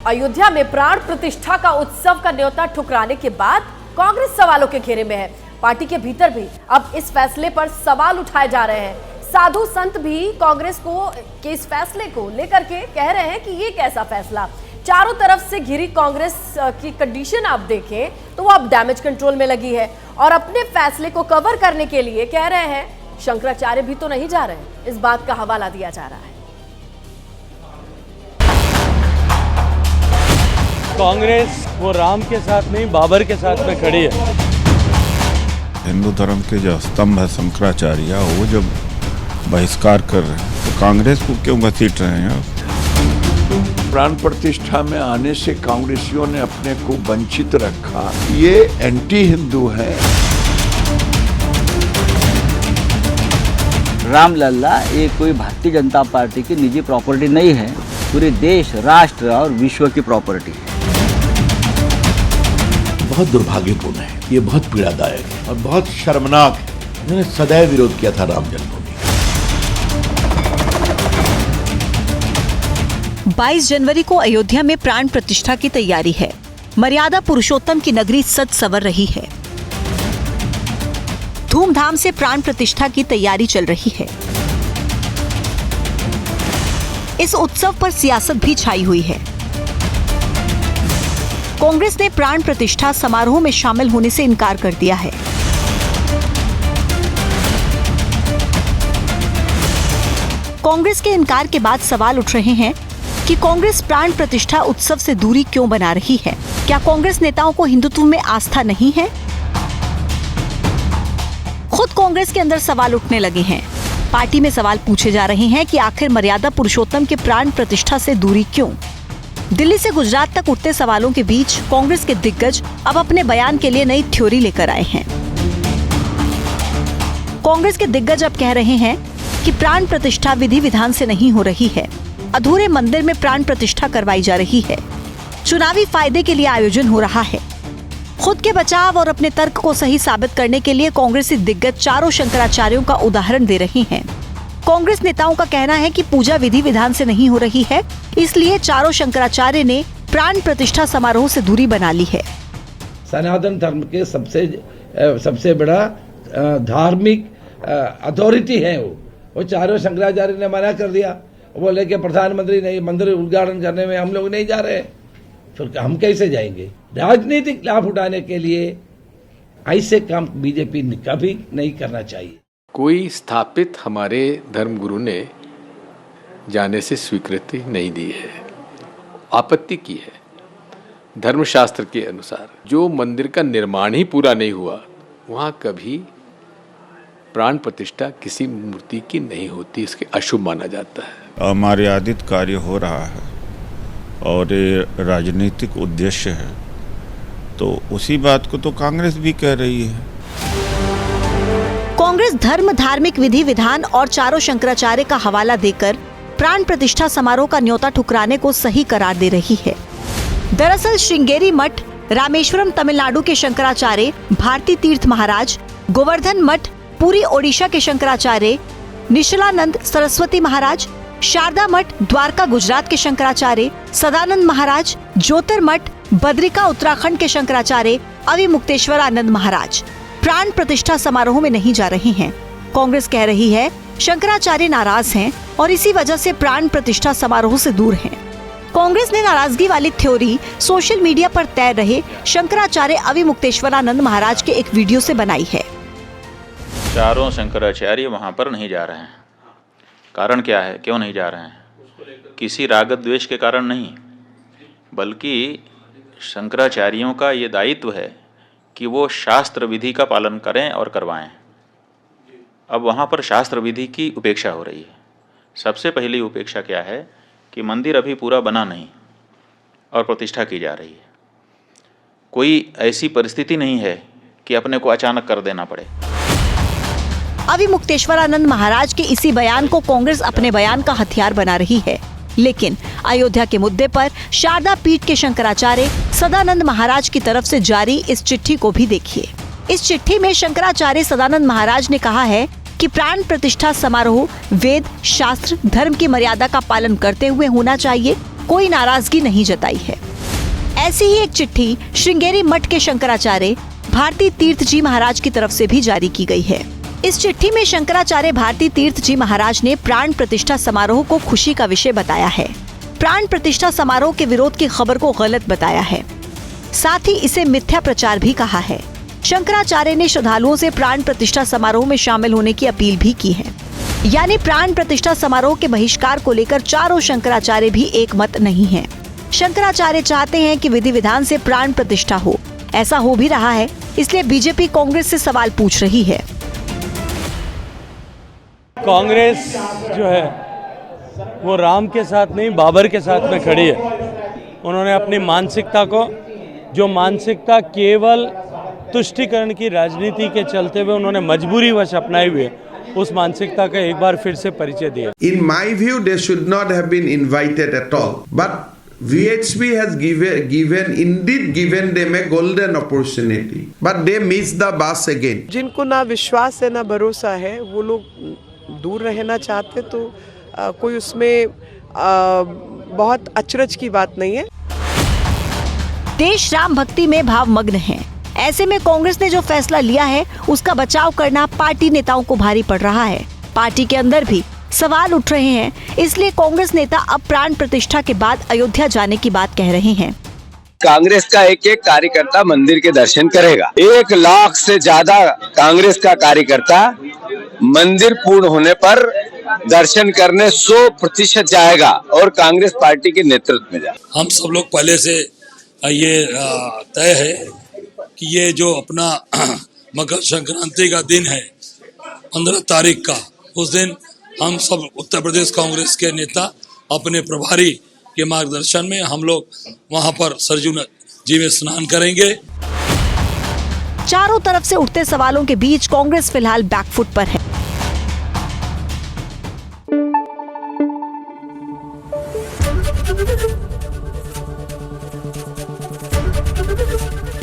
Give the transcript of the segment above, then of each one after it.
अयोध्या में प्राण प्रतिष्ठा का उत्सव का न्योता ठुकराने के बाद कांग्रेस सवालों के घेरे में है। पार्टी के भीतर भी अब इस फैसले पर सवाल उठाए जा रहे हैं। साधु संत भी कांग्रेस के इस फैसले को लेकर के कह रहे हैं कि ये कैसा फैसला। चारों तरफ से घिरी कांग्रेस की कंडीशन आप देखें तो वो अब डैमेज कंट्रोल में लगी है और अपने फैसले को कवर करने के लिए कह रहे हैं शंकराचार्य भी तो नहीं जा रहे। इस बात का हवाला दिया जा रहा है। कांग्रेस वो राम के साथ नहीं बाबर के साथ में खड़ी है। हिंदू धर्म के जो स्तंभ है शंकराचार्य, वो जब बहिष्कार कर रहे हैं तो कांग्रेस को क्यों घसीट रहे हैं? प्राण प्रतिष्ठा में आने से कांग्रेसियों ने अपने को वंचित रखा। ये एंटी हिंदू है। रामलला ये कोई भारतीय जनता पार्टी की निजी प्रॉपर्टी नहीं है, पूरे देश, राष्ट्र और विश्व की प्रॉपर्टी है। बहुत दुर्भाग्यपूर्ण है, ये बहुत पीड़ादायक है और बहुत शर्मनाक है। मैंने सदैव विरोध किया था राम जन्मभूमि। 22 जनवरी को अयोध्या में प्राण प्रतिष्ठा की तैयारी है। मर्यादा पुरुषोत्तम की नगरी सज संवर रही है। धूमधाम से प्राण प्रतिष्ठा की तैयारी चल रही है। इस उत्सव पर सियासत भी छाई हुई है। कांग्रेस ने प्राण प्रतिष्ठा समारोह में शामिल होने से इनकार कर दिया है। कांग्रेस के इनकार के बाद सवाल उठ रहे हैं कि कांग्रेस प्राण प्रतिष्ठा उत्सव से दूरी क्यों बना रही है। क्या कांग्रेस नेताओं को हिंदुत्व में आस्था नहीं है? खुद कांग्रेस के अंदर सवाल उठने लगे हैं। पार्टी में सवाल पूछे जा रहे हैं कि आखिर मर्यादा पुरुषोत्तम के प्राण प्रतिष्ठा से दूरी क्यों। दिल्ली से गुजरात तक उठते सवालों के बीच कांग्रेस के दिग्गज अब अपने बयान के लिए नई थ्योरी लेकर आए हैं। कांग्रेस के दिग्गज अब कह रहे हैं कि प्राण प्रतिष्ठा विधि विधान से नहीं हो रही है। अधूरे मंदिर में प्राण प्रतिष्ठा करवाई जा रही है। चुनावी फायदे के लिए आयोजन हो रहा है। खुद के बचाव और अपने तर्क को सही साबित करने के लिए कांग्रेसी दिग्गज चारों शंकराचार्यों का उदाहरण दे रहे हैं। कांग्रेस नेताओं का कहना है कि पूजा विधि विधान से नहीं हो रही है, इसलिए चारों शंकराचार्य ने प्राण प्रतिष्ठा समारोह से दूरी बना ली है। सनातन धर्म के सबसे बड़ा धार्मिक अथॉरिटी है वो चारों शंकराचार्य ने मना कर दिया। वो लेके प्रधानमंत्री नहीं, मंदिर उद्घाटन करने में हम लोग नहीं जा रहे, फिर हम कैसे जाएंगे? राजनीतिक लाभ उठाने के लिए ऐसे काम बीजेपी कभी नहीं करना चाहिए। कोई स्थापित हमारे धर्मगुरु ने जाने से स्वीकृति नहीं दी है, आपत्ति की है। धर्मशास्त्र के अनुसार जो मंदिर का निर्माण ही पूरा नहीं हुआ, वहाँ कभी प्राण प्रतिष्ठा किसी मूर्ति की नहीं होती, इसके अशुभ माना जाता है। अमर्यादित कार्य हो रहा है और ये राजनीतिक उद्देश्य है, तो उसी बात को तो कांग्रेस भी कह रही है। कांग्रेस धर्म, धार्मिक विधि विधान और चारों शंकराचार्य का हवाला देकर प्राण प्रतिष्ठा समारोह का न्योता ठुकराने को सही करार दे रही है। दरअसल श्रृंगेरी मठ, रामेश्वरम तमिलनाडु के शंकराचार्य भारती तीर्थ महाराज, गोवर्धन मठ पुरी ओडिशा के शंकराचार्य निशलानंद सरस्वती महाराज, शारदा मठ द्वारका गुजरात के शंकराचार्य सदानंद महाराज, ज्योतिर मठ बद्रिका उत्तराखंड के शंकराचार्य अविमुक्तेश्वर आनंद महाराज प्राण प्रतिष्ठा समारोह में नहीं जा रहे हैं। कांग्रेस कह रही है शंकराचार्य नाराज हैं और इसी वजह से प्राण प्रतिष्ठा समारोह से दूर हैं। कांग्रेस ने नाराजगी वाली थ्योरी सोशल मीडिया पर तैर रहे शंकराचार्य अविमुक्तेश्वरानंद महाराज के एक वीडियो से बनाई है। चारों शंकराचार्य वहां पर नहीं जा रहे हैं। कारण क्या है, क्यों नहीं जा रहे हैं? किसी राग द्वेष के कारण नहीं, बल्कि शंकराचार्यों का ये दायित्व है कि वो शास्त्र विधि का पालन करें और करवाएं। अब वहाँ पर शास्त्र विधि की उपेक्षा हो रही है। सबसे पहली उपेक्षा क्या है कि मंदिर अभी पूरा बना नहीं और प्रतिष्ठा की जा रही है। कोई ऐसी परिस्थिति नहीं है कि अपने को अचानक कर देना पड़े। अविमुक्तेश्वरानंद महाराज के इसी बयान को कांग्रेस अपने बयान का हथियार बना रही है। लेकिन अयोध्या के मुद्दे पर शारदा पीठ के शंकराचार्य सदानंद महाराज की तरफ से जारी इस चिट्ठी को भी देखिए। इस चिट्ठी में शंकराचार्य सदानंद महाराज ने कहा है कि प्राण प्रतिष्ठा समारोह वेद, शास्त्र, धर्म की मर्यादा का पालन करते हुए होना चाहिए कोई नाराजगी नहीं जताई है। ऐसी ही एक चिट्ठी श्रृंगेरी मठ के शंकराचार्य भारती तीर्थ जी महाराज की तरफ से भी जारी की गई है। इस चिट्ठी में शंकराचार्य भारती तीर्थ जी महाराज ने प्राण प्रतिष्ठा समारोह को खुशी का विषय बताया है। प्राण प्रतिष्ठा समारोह के विरोध की खबर को गलत बताया है, साथ ही इसे मिथ्या प्रचार भी कहा है। शंकराचार्य ने श्रद्धालुओं से प्राण प्रतिष्ठा समारोह में शामिल होने की अपील भी की है। यानी प्राण प्रतिष्ठा समारोह के बहिष्कार को लेकर चारों शंकराचार्य भी एक मत नहीं है। शंकराचार्य चाहते हैं कि विधि विधान से प्राण प्रतिष्ठा हो, ऐसा हो भी रहा है, इसलिए बीजेपी कांग्रेस से सवाल पूछ रही है। कांग्रेस जो है वो राम के साथ नहीं बाबर के साथ में खड़ी है। उन्होंने अपनी मानसिकता को, जो मानसिकता केवल तुष्टीकरण की राजनीति के चलते हुए उन्होंने मजबूरी वश अपनाई हुई है, उस मानसिकता का एक बार फिर से परिचय दिया। In my view, they should not have been invited at all. But VHP has given them a golden opportunity. But they missed the bus again. जिनको ना विश्वास है ना भरोसा है, वो लोग दूर रहना चाहते, तो कोई उसमें बहुत अचरज की बात नहीं है। देश राम भक्ति में भावमग्न है। ऐसे में कांग्रेस ने जो फैसला लिया है उसका बचाव करना पार्टी नेताओं को भारी पड़ रहा है। पार्टी के अंदर भी सवाल उठ रहे हैं, इसलिए कांग्रेस नेता अब प्राण प्रतिष्ठा के बाद अयोध्या जाने की बात कह रहे हैं। कांग्रेस का एक एक कार्यकर्ता मंदिर के दर्शन करेगा। 1 लाख से ज्यादा कांग्रेस का कार्यकर्ता मंदिर पूर्ण होने पर दर्शन करने 100% जाएगा और कांग्रेस पार्टी के नेतृत्व में जाएगा। हम सब लोग पहले से ये तय है कि ये जो अपना मकर संक्रांति का दिन है 15 तारीख का, उस दिन हम सब उत्तर प्रदेश कांग्रेस के नेता अपने प्रभारी के मार्गदर्शन में हम लोग वहां पर सरजू जी में स्नान करेंगे। चारों तरफ से उठते सवालों के बीच कांग्रेस फिलहाल बैकफुट पर है।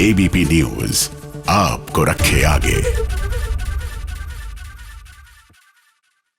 ABP न्यूज आपको रखे आगे।